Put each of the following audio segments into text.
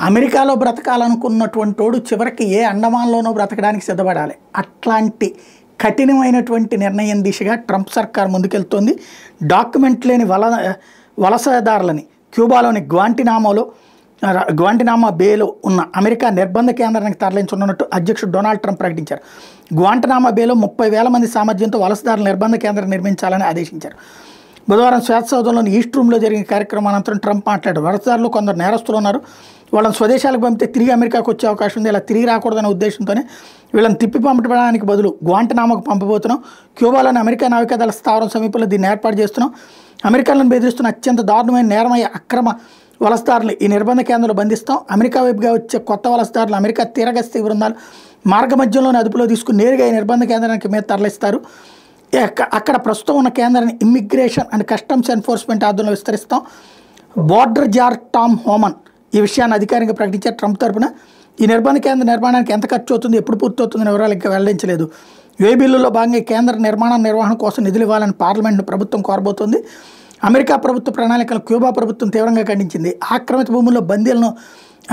అమెరికాలో బ్రతకాలనుకున్నటువంటోడు చివరికి ఏ అండమాన్లోనో బ్రతకడానికి సిద్ధపడాలి. అట్లాంటి కఠినమైనటువంటి నిర్ణయం దిశగా ట్రంప్ సర్కార్ ముందుకెళ్తోంది. డాక్యుమెంట్ లేని వలసదారులని క్యూబాలోని గ్వాంటినామా బేలో ఉన్న అమెరికా నిర్బంధ కేంద్రానికి తరలించనున్నట్టు అధ్యక్షుడు డొనాల్డ్ ట్రంప్ ప్రకటించారు. గ్వాంటినామా బేలో 30,000 మంది సామర్థ్యంతో వలసదారుల నిర్బంధ కేంద్రం నిర్మించాలని ఆదేశించారు. బుధవారం శ్వేత సౌధంలోని ఈస్ట్ రూమ్లో జరిగిన కార్యక్రమం అనంతరం ట్రంప్ మాట్లాడారు. వలసదారులు కొందరు నేరస్తులు ఉన్నారు, వాళ్ళని స్వదేశాలకు పంపితే తిరిగి అమెరికాకు వచ్చే అవకాశం ఉంది. ఇలా తిరిగి రాకూడదనే ఉద్దేశంతోనే వీళ్ళని తిప్పి పంపడానికి బదులు గ్వాంటనామాకు పంపబోతున్నాం. క్యూబాలోని అమెరికా నావికాదళ స్థావరం సమీపంలో దీన్ని ఏర్పాటు చేస్తున్నాం. అమెరికాలను బెదిరిస్తున్న అత్యంత దారుణమైన నేరమయ్యే అక్రమ వలసదారులు ఈ నిర్బంధ కేంద్రంలో బంధిస్తాం. అమెరికా వైపుగా వచ్చే కొత్త వలసదారులు అమెరికా తీరగస్తీ బృందాలు మార్గ మధ్యంలోని అదుపులో తీసుకుని నేరుగా ఈ నిర్బంధ కేంద్రానికి మీద తరలిస్తారు. అక్కడ ప్రస్తుతం ఉన్న కేంద్రాన్ని ఇమ్మిగ్రేషన్ అండ్ కస్టమ్స్ ఎన్ఫోర్స్మెంట్ ఆధ్వర్యంలో విస్తరిస్తాం. బోర్డర్ జార్ టామ్ హోమన్ ఈ విషయాన్ని అధికారికంగా ప్రకటించారు. ట్రంప్ తరపున ఈ నిర్బంధ కేంద్ర నిర్మాణానికి ఎంత ఖర్చు అవుతుంది, ఎప్పుడు పూర్తవుతుందని వివరాలు ఇంకా వెల్లడించలేదు. ఏ బిల్లులో భాగంగా ఈ కేంద్ర నిర్వహణ కోసం నిధులు ఇవ్వాలని పార్లమెంట్ను ప్రభుత్వం కోరబోతోంది. అమెరికా ప్రభుత్వ ప్రణాళికలు క్యూబా ప్రభుత్వం తీవ్రంగా ఖండించింది. ఆక్రమిత భూముల్లో బందీలను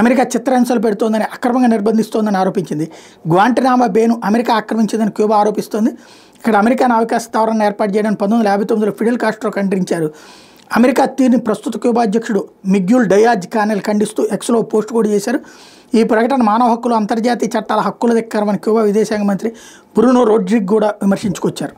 అమెరికా చిత్రహింసలు పెడుతోందని, అక్రమంగా నిర్బంధిస్తోందని ఆరోపించింది. గ్వాంటనామా బేను అమెరికా ఆక్రమించిందని క్యూబా ఆరోపిస్తోంది. ఇక్కడ అమెరికా నావికా స్థావరాన్ని ఏర్పాటు చేయడానికి 1959లో ఫిడెల్ కాస్ట్రో ఖండించారు. అమెరికా తీరుని ప్రస్తుత క్యూబా అధ్యక్షుడు మిగ్యూల్ డయాజ్ కానెల్ ఖండిస్తూ ఎక్స్లో పోస్ట్ కూడా చేశారు. ఈ ప్రకటన మానవ హక్కులు, అంతర్జాతీయ చట్టాల హక్కుల ధిక్కారమని క్యూబా విదేశాంగ మంత్రి బ్రూనో రోడ్రిగ్స్ కూడా విమర్శించుకొచ్చారు.